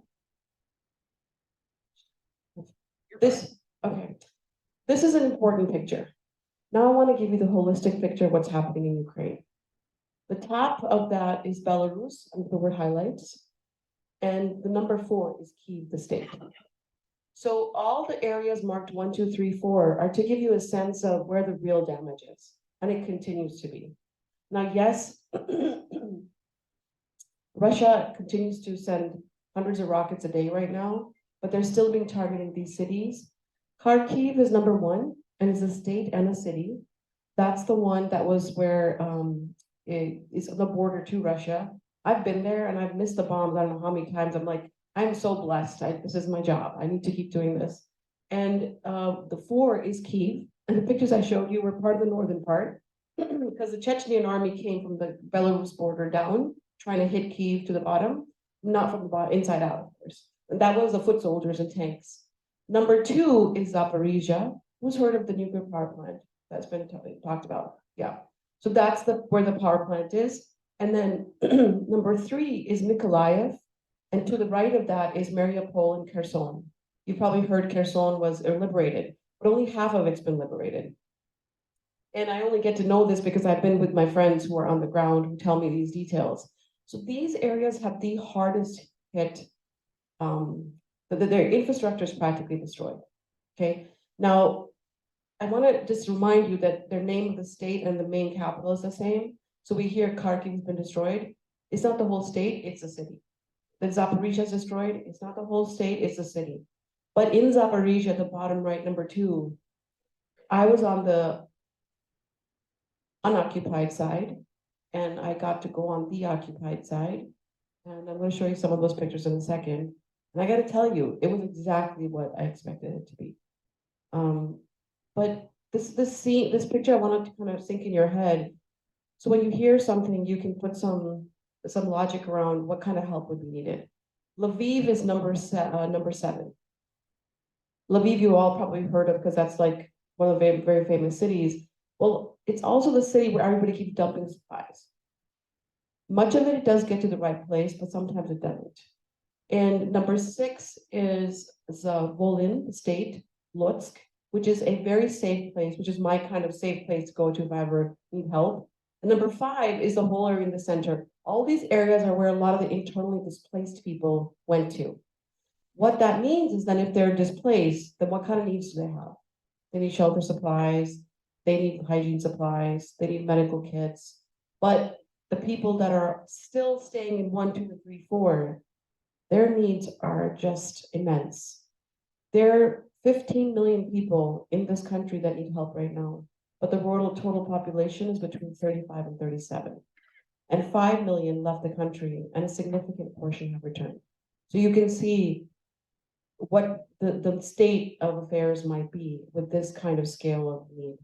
This is an important picture. Now I want to give you the holistic picture of what's happening in Ukraine. The top of that is Belarus, and the word highlights. And the number 4 is Kiev, the state. So all the areas marked 1, 2, 3, 4 are to give you a sense of where the real damage is. And it continues to be. Now, yes, Russia continues to send hundreds of rockets a day right now, but they're still being targeting these cities. Kharkiv is number 1, and is a state and a city. That's the one that was where it is on the border to Russia. I've been there and I've missed the bombs. I don't know how many times. I'm like, I'm so blessed. This is my job. I need to keep doing this. And the 4 is Kiev. And the pictures I showed you were part of the northern part because the Chechenian army came from the Belarus border down, trying to hit Kiev to the bottom, not from the bottom, inside out, of course. And that was the foot soldiers and tanks. Number 2 is Zaporizhia. Who's heard of the nuclear power plant that's been talked about? Yeah. So that's where the power plant is. And then number 3 is Mykolaiv. And to the right of that is Mariupol and Kherson. You probably heard Kherson was liberated, but only half of it's been liberated. And I only get to know this because I've been with my friends who are on the ground who tell me these details. So these areas have the hardest hit. Their infrastructure is practically destroyed. Okay. Now, I want to just remind you that their name of the state and the main capital is the same. So we hear Kharkiv has been destroyed. It's not the whole state, it's a city. That Zaporizhia is destroyed, it's not the whole state, it's a city. But in Zaporizhia, at the bottom right, number 2, I was on the unoccupied side, and I got to go on the occupied side. And I'm going to show you some of those pictures in a second. And I got to tell you, it was exactly what I expected it to be. But this picture, I wanted to kind of sink in your head. So when you hear something, you can put some logic around what kind of help would be needed. Lviv is number 7. Lviv, you all probably heard of because that's like one of the very, very famous cities. Well, it's also the city where everybody keeps dumping supplies. Much of it does get to the right place, but sometimes it doesn't. And number 6 is Volyn State, Lutsk, which is a very safe place, which is my kind of safe place to go to if I ever need help. And number 5 is the whole area in the center. All these areas are where a lot of the internally displaced people went to. What that means is that if they're displaced, then what kind of needs do they have? They need shelter supplies, they need hygiene supplies, they need medical kits. But the people that are still staying in 1, 2, 3, 4, their needs are just immense. There are 15 million people in this country that need help right now, but the rural total population is between 35 and 37. And 5 million left the country, and a significant portion have returned. So you can see what the state of affairs might be with this kind of scale of need.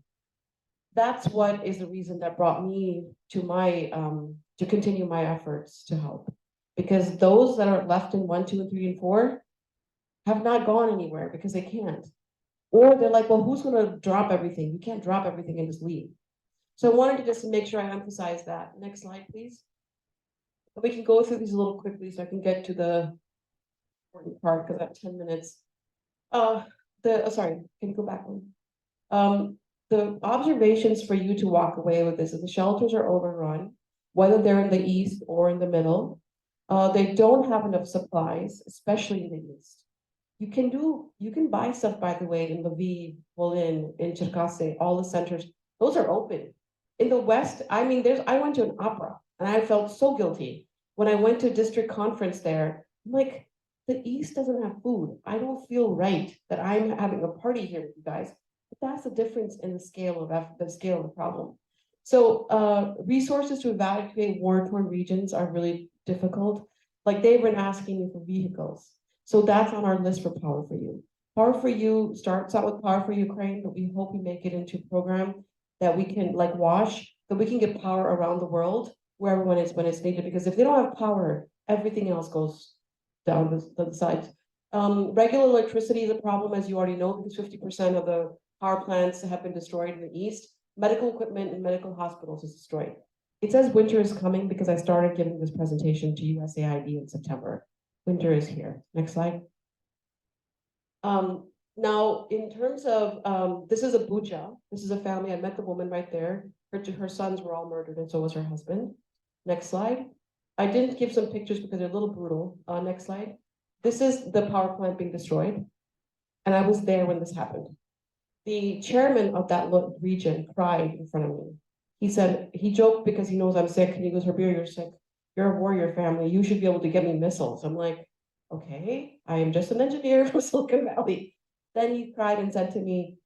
That's what is the reason that brought me to my to continue my efforts to help. Because those that are left in 1, 2, and 3, and 4 have not gone anywhere because they can't. Or they're like, well, who's gonna drop everything? You can't drop everything and just leave. So I wanted to just make sure I emphasize that. Next slide, please. We can go through these a little quickly so I can get to the important part because I have 10 minutes. Sorry, can you go back one? The observations for you to walk away with this is the shelters are overrun, whether they're in the east or in the middle. They don't have enough supplies, especially in the east. You can buy stuff, by the way, in Lviv, Volyn, in Cherkasy, all the centers, those are open. In the west, I mean, I went to an opera and I felt so guilty. When I went to a district conference there, I'm like, the east doesn't have food. I don't feel right that I'm having a party here with you guys. But that's the difference in the scale of the problem. So resources to evacuate war-torn regions are really difficult. Like they've been asking me for vehicles. So that's on our list for Power for You. Power for You starts out with Power for Ukraine, but we hope we make it into a program that we can like WASH, that we can get power around the world where everyone is when it's needed. Because if they don't have power, everything else goes down the sides. Regular electricity is a problem, as you already know, because 50% of the power plants have been destroyed in the east. Medical equipment in medical hospitals is destroyed. It says winter is coming because I started giving this presentation to USAID in September. Winter is here. Next slide. Now, in terms of, this is a Bucha. This is a family. I met the woman right there. Her sons were all murdered, and so was her husband. Next slide. I didn't give some pictures because they're a little brutal. Next slide. This is the power plant being destroyed. And I was there when this happened. The chairman of that region cried in front of me. He said, he joked because he knows I'm sick, and he goes, Rabir, you're sick. You're a warrior family. You should be able to get me missiles. I'm like, okay, I am just an engineer from Silicon Valley. Then he cried and said to me,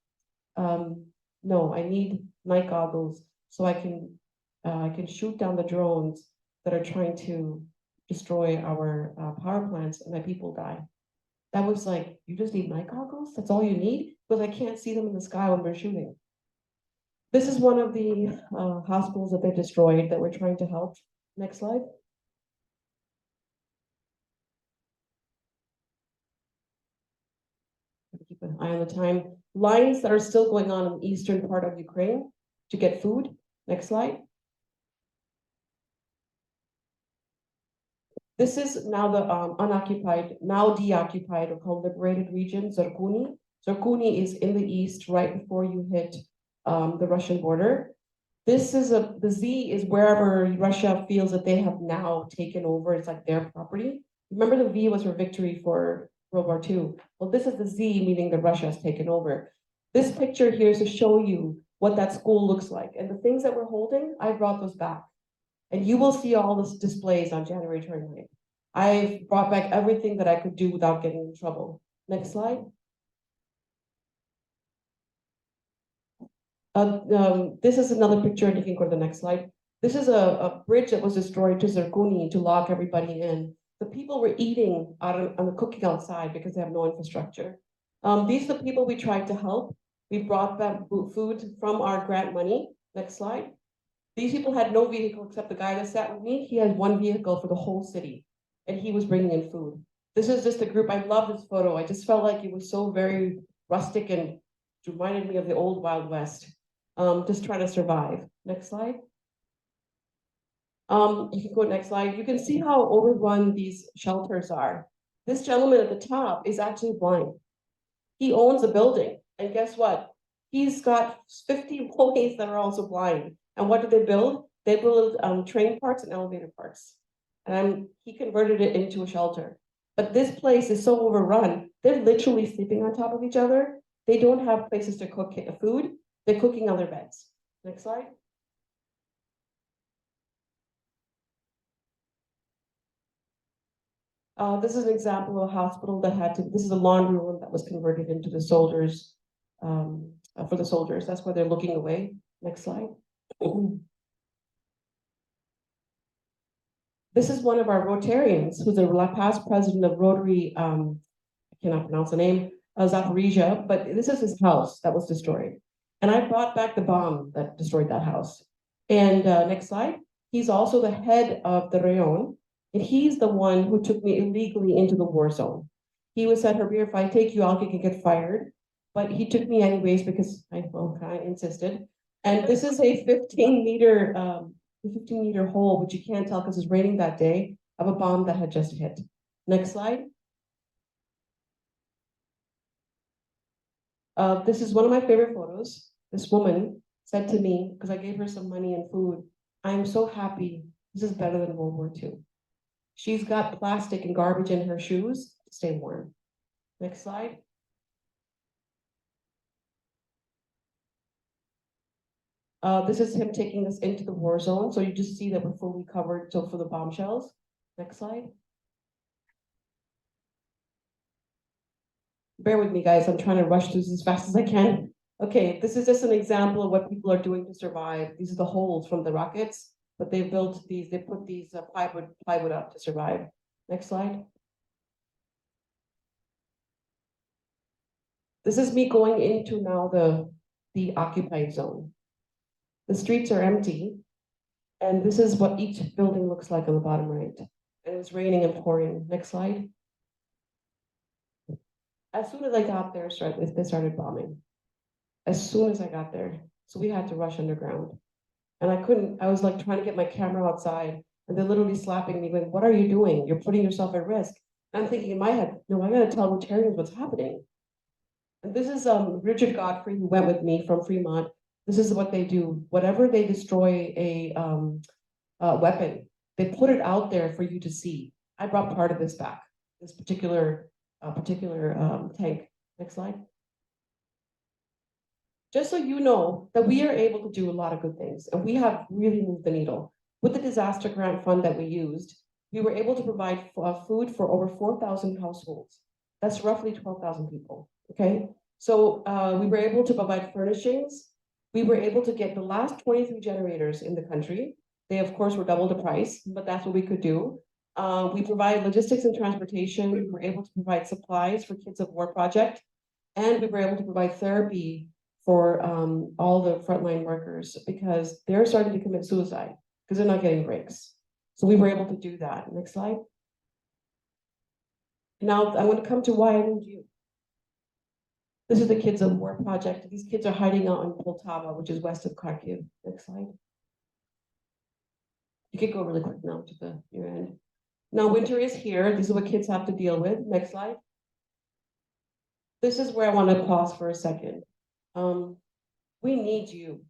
no, I need night goggles so I can shoot down the drones that are trying to destroy our power plants and that people die. That was like, you just need night goggles? That's all you need? Because I can't see them in the sky when we're shooting. This is one of the hospitals that they destroyed that we're trying to help. Next slide. Keep an eye on the time. Lines that are still going on in the eastern part of Ukraine to get food. Next slide. This is now the unoccupied, now deoccupied, or called liberated region, Zirkuni. Zirkuni is in the east, right before you hit the Russian border. This is the Z is wherever Russia feels that they have now taken over. It's like their property. Remember, the V was for victory for World War II. Well, this is the Z, meaning that Russia has taken over. This picture here is to show you what that school looks like. And the things that we're holding, I brought those back. And you will see all this displays on January 29th. I've brought back everything that I could do without getting in trouble. Next slide. This is another picture, and you can go to the next slide. This is a bridge that was destroyed to Zirkuni to lock everybody in. The people were eating cooking outside because they have no infrastructure. These are the people we tried to help. We brought them food from our grant money. Next slide. These people had no vehicle except the guy that sat with me. He had one vehicle for the whole city, and he was bringing in food. This is just a group. I love this photo. I just felt like it was so very rustic and reminded me of the old Wild West. Just trying to survive. Next slide. You can go next slide. You can see how overrun these shelters are. This gentleman at the top is actually blind. He owns a building, and guess what? He's got 50 employees that are also blind. And what do they build? They build train parks and elevator parks. And he converted it into a shelter. But this place is so overrun, they're literally sleeping on top of each other. They don't have places to cook food. They're cooking on their beds. Next slide. This is an example of a hospital that had to, this is a laundry room that was converted into the soldiers, for the soldiers. That's why they're looking away. Next slide. This is one of our Rotarians, who's a past president of Rotary, I cannot pronounce the name, Zaporizhia, but this is his house that was destroyed. And I brought back the bomb that destroyed that house. And next slide. He's also the head of the Rayon, and he's the one who took me illegally into the war zone. He was said, Herbir, if I take you out, you can get fired. But he took me anyways because I insisted. And this is a 15-meter hole, which you can't tell because it's raining that day, of a bomb that had just hit. Next slide. This is one of my favorite photos. This woman said to me, because I gave her some money and food, I am so happy. This is better than World War II. She's got plastic and garbage in her shoes to stay warm. Next slide. This is him taking us into the war zone. So you just see that we're fully covered so for the bombshells. Next slide. Bear with me, guys. I'm trying to rush through this as fast as I can. Okay, this is just an example of what people are doing to survive. These are the holes from the rockets, but they built these, they put these plywood up to survive. Next slide. This is me going into now the occupied zone. The streets are empty, and this is what each building looks like on the bottom right. And it was raining and pouring. Next slide. As soon as I got there, they started bombing. As soon as I got there. So we had to rush underground. And I was like trying to get my camera outside, and they're literally slapping me, going, what are you doing? You're putting yourself at risk. And I'm thinking in my head, no, I gotta tell Rotarians what's happening. And this is Richard Godfrey, who went with me from Fremont. This is what they do. Whatever they destroy a weapon, they put it out there for you to see. I brought part of this back, this particular tank. Next slide. Just so you know that we are able to do a lot of good things, and we have really moved the needle. With the disaster grant fund that we used, we were able to provide food for over 4,000 households. That's roughly 12,000 people, okay? So we were able to provide furnishings. We were able to get the last 23 generators in the country. They, of course, were double the price, but that's what we could do. We provide logistics and transportation. We were able to provide supplies for Kids of War Project, and we were able to provide therapy for all the frontline workers because they're starting to commit suicide because they're not getting breaks. So we were able to do that. Next slide. Now I'm going to come to why I need you. This is the Kids of War Project. These kids are hiding out in Poltava, which is west of Kharkiv. Next slide. You could go really quick now to your end. Now winter is here. This is what kids have to deal with. Next slide. This is where I want to pause for a second. We need you.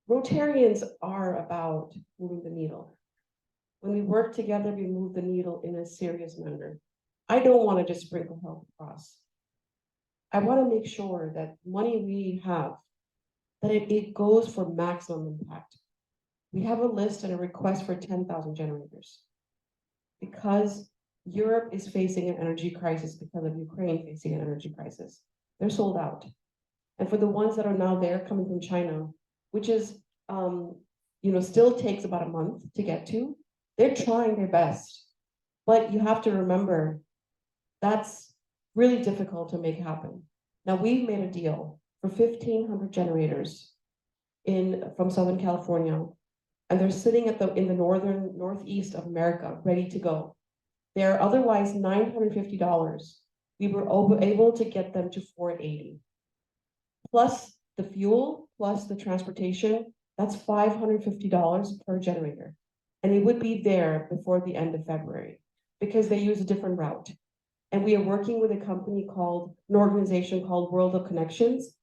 Rotarians are about moving the needle. When we work together, we move the needle in a serious manner. I don't want to just sprinkle help across. I want to make sure that money we have, that it goes for maximum impact. We have a list and a request for 10,000 generators because Europe is facing an energy crisis because of Ukraine facing an energy crisis. They're sold out. And for the ones that are now there coming from China, which is, still takes about a month to get to, they're trying their best. But you have to remember, that's really difficult to make happen. Now we've made a deal for 1,500 generators from Southern California, and they're sitting in the northeast of America, ready to go. They're otherwise $950. We were able to get them to $480. Plus the fuel, plus the transportation, that's $550 per generator. And it would be there before the end of February. because they use a different route. And we are working with an organization called World of Connections,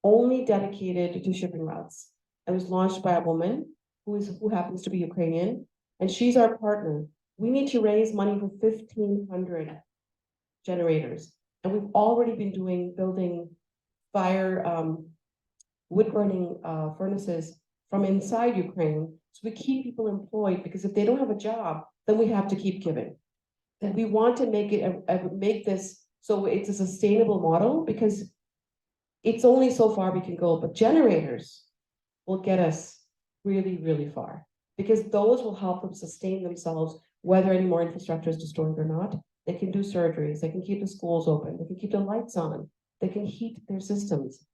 only dedicated to shipping routes. It was launched by a woman who happens to be Ukrainian, and she's our partner. We need to raise money for 1,500 generators, and we've already been building wood burning furnaces from inside Ukraine. So we keep people employed, because if they don't have a job, then we have to keep giving. And we want to make this so it's a sustainable model, because it's only so far we can go, but generators will get us really, really far, because those will help them sustain themselves, whether any more infrastructure is destroyed or not. They can do surgeries, they can keep the schools open, they can keep the lights on, they can heat their systems.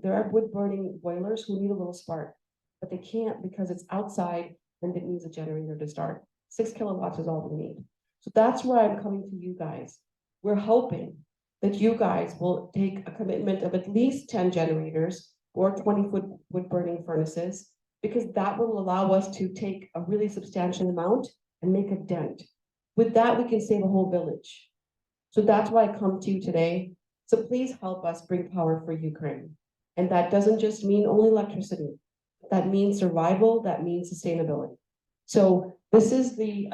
There are wood burning boilers who need a little spark, but they can't because it's outside and it needs a generator to start. 6 kilowatts is all we need. So that's where I'm coming to you guys. We're hoping that you guys will take a commitment of at least 10 generators or 20-foot wood burning furnaces, because that will allow us to take a really substantial amount and make a dent. With that, we can save a whole village. So that's why I come to you today. So please help us bring power for Ukraine. And that doesn't just mean only electricity. That means survival, that means sustainability. So this is the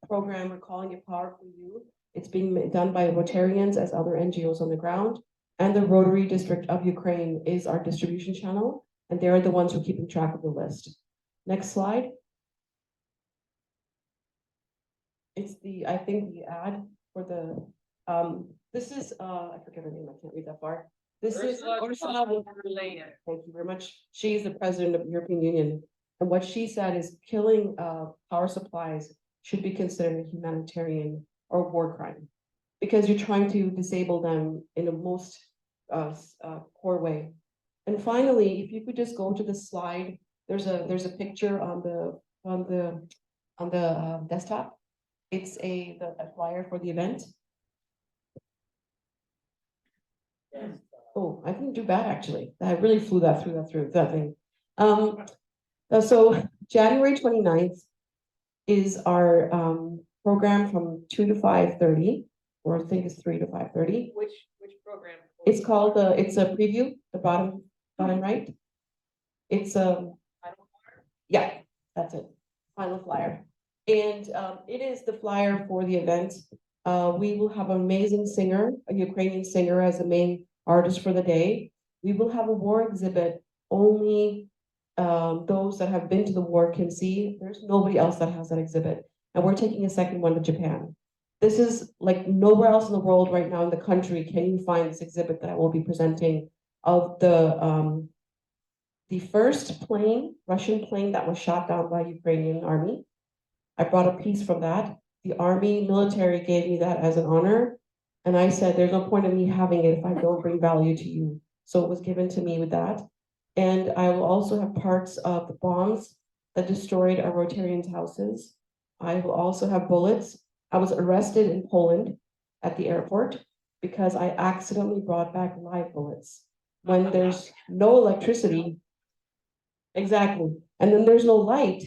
program, we're calling it Power for You. It's being done by Rotarians as other NGOs on the ground. And the Rotary District of Ukraine is our distribution channel. And they're the ones who are keeping track of the list. Next slide. It's I think the ad for the, this is, I forget her name, I can't read that far. This is Ursula von der Leyen. Thank you very much. She is the president of the European Union. And what she said is killing power supplies should be considered a humanitarian or war crime, because you're trying to disable them in a most core way. And finally, if you could just go to the slide, there's a picture on the desktop. It's a flyer for the event. Oh, I didn't do bad actually. I really flew that through that thing. So January 29th is our program from 2 to 5:30, or I think it's 3 to 5:30.
Which program?
It's called it's a preview, the bottom right. It's yeah, that's it. Final flyer. And it is the flyer for the event. We will have an amazing singer, a Ukrainian singer, as the main artist for the day. We will have a war exhibit. Only those that have been to the war can see. There's nobody else that has that exhibit. And we're taking a second one to Japan. This is like nowhere else in the world right now in the country can you find this exhibit that I will be presenting of the first plane, Russian plane that was shot down by Ukrainian army. I brought a piece from that. The army military gave me that as an honor. And I said, there's no point in me having it if I don't bring value to you. So it was given to me with that. And I will also have parts of the bombs that destroyed our Rotarians' houses. I will also have bullets. I was arrested in Poland at the airport because I accidentally brought back live bullets. When there's no electricity, exactly, and then there's no light,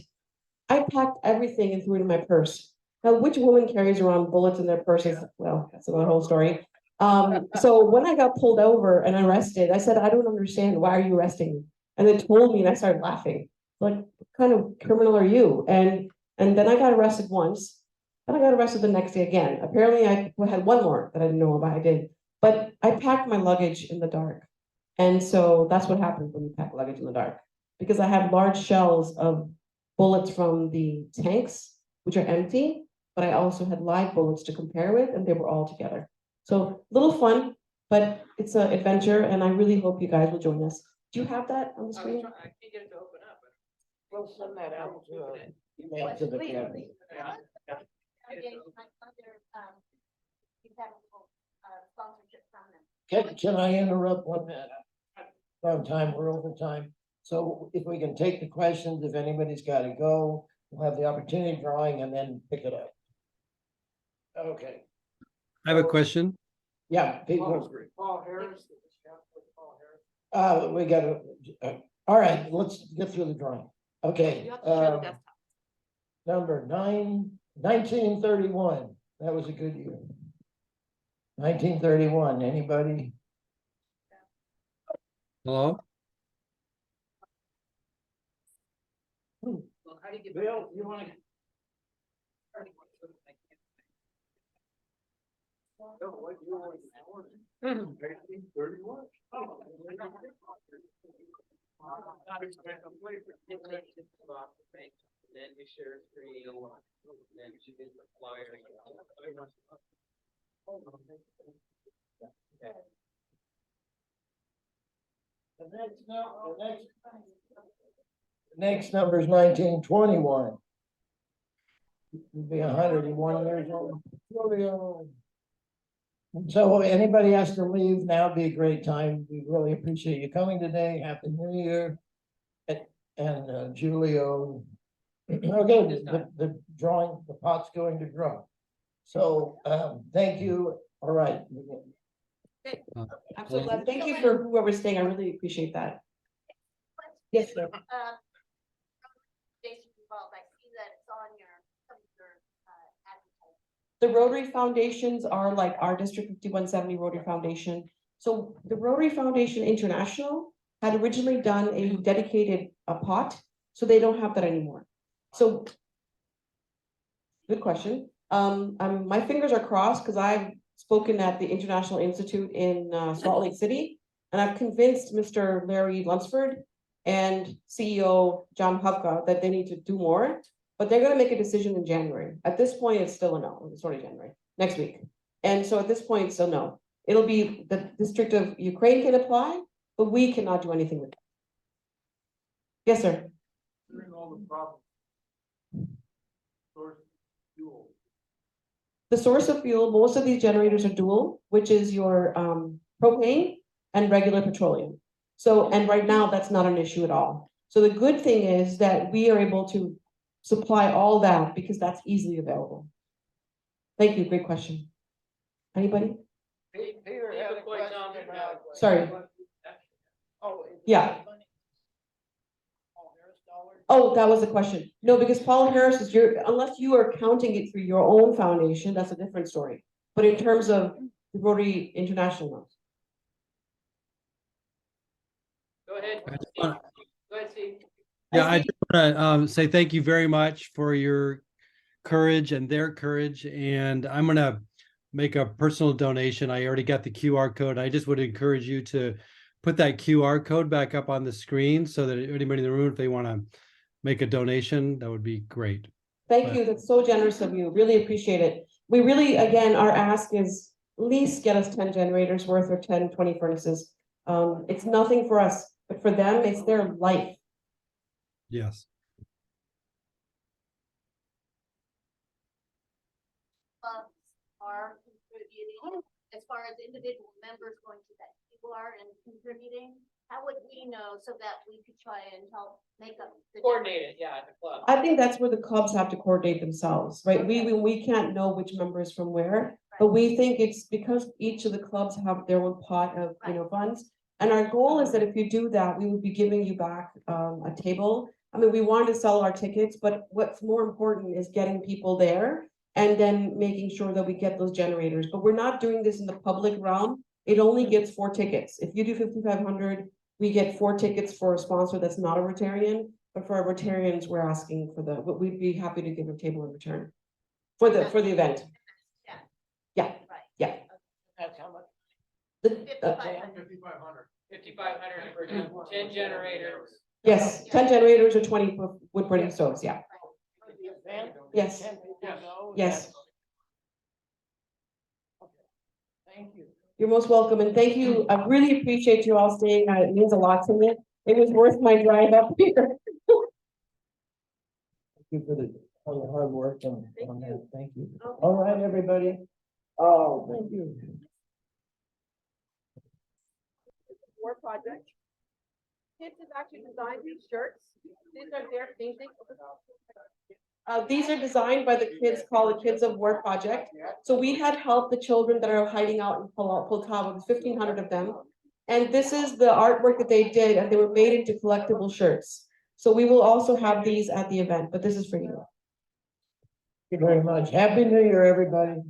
I packed everything and threw it in my purse. Now, which woman carries around bullets in their purses? Well, that's another whole story. So when I got pulled over and arrested, I said, I don't understand. Why are you arresting me? And they told me, and I started laughing. Like, what kind of criminal are you? And then I got arrested once. Then I got arrested the next day again. Apparently, I had one more that I didn't know about. I did. But I packed my luggage in the dark. And so that's what happens when you pack luggage in the dark. Because I have large shells of bullets from the tanks, which are empty, but I also had live bullets to compare with, and they were all together. So little fun, but it's an adventure, and I really hope you guys will join us. Do you have that on the screen?
I can't get it to open up, but we'll send that out to
Email to the cabinet. Can I interrupt 1 minute? On time, we're over time. So if we can take the questions, if anybody's got to go, we'll have the opportunity of drawing and then pick it up. Okay.
I have a question.
Yeah, people.
Paul Harris. Paul Harris.
We got to, all right, let's get through the drawing. Okay. Number 9, 1931, that was a good year. 1931, anybody?
Hello?
Bill, you wanna?
Then you share screen, then you get the flyer.
The next number is 1921. You'll be 101 years old. So anybody has to leave now, would be a great time. We really appreciate you coming today. Happy New Year. And Julio. Okay, the drawing, the pot's going to grow. So, thank you. All right.
I'm so glad. Thank you for whoever's staying. I really appreciate that. Yes, sir.
Foundation involved. I see that it's on your advertising.
The Rotary Foundations are like our District 5170 Rotary Foundation. So the Rotary Foundation International had originally done a dedicated pot, so they don't have that anymore. So, good question. My fingers are crossed because I've spoken at the International Institute in Salt Lake City, and I've convinced Mr. Larry Lunsford and CEO John Hupka that they need to do more, but they're going to make a decision in January. At this point, it's still a no. It's already January, next week. And so at this point, it's still no. It'll be the District of Ukraine can apply, but we cannot do anything with it. Yes, sir. The source of fuel, most of these generators are dual, which is your propane and regular petroleum. So, and right now that's not an issue at all. So the good thing is that we are able to supply all that because that's easily available. Thank you, great question. Anybody?
Peter had a question about.
Sorry.
Oh.
Yeah. Oh, that was the question. No, because Paul Harris is unless you are counting it through your own foundation, that's a different story. But in terms of the Rotary International.
Go ahead. Go ahead, Steve.
Yeah, I just want to say thank you very much for your courage and their courage. And I'm going to make a personal donation. I already got the QR code. I just would encourage you to put that QR code back up on the screen so that anybody in the room, if they want to make a donation, that would be great.
Thank you. That's so generous of you. Really appreciate it. We really, again, our ask is at least get us 10 generators worth or 10, 20 furnaces. It's nothing for us, but for them, it's their life.
Yes.
Are contributing as far as individual members going to that QR and contributing. How would we know so that we could try and help make up the
Coordinate it, yeah, at the club.
I think that's where the clubs have to coordinate themselves, right? We can't know which members from where, but we think it's because each of the clubs have their own pot of, funds. And our goal is that if you do that, we would be giving you back a table. I mean, we want to sell our tickets, but what's more important is getting people there and then making sure that we get those generators. But we're not doing this in the public realm. It only gets 4 tickets. If you do 5,500, we get 4 tickets for a sponsor that's not a Rotarian, but for our Rotarians, we're asking for but we'd be happy to give a table in return for the event. Yeah, yeah.
That's how much?
5,500 for 10 generators.
Yes, 10 generators or 20 wood burning stoves, yeah. Yes. Yes.
Thank you.
You're most welcome, and thank you. I really appreciate you all staying. It means a lot to me. It was worth my drive up here.
Thank you for all your hard work on that. Thank you. All right, everybody. Oh, thank you.
War project. Kids have actually designed these shirts. These are their paintings.
These are designed by the kids called the Kids of War Project. So we had helped the children that are hiding out in Poltava, 1,500 of them. And this is the artwork that they did, and they were made into collectible shirts. So we will also have these at the event, but this is for you.
you very much. Happy New Year, everybody.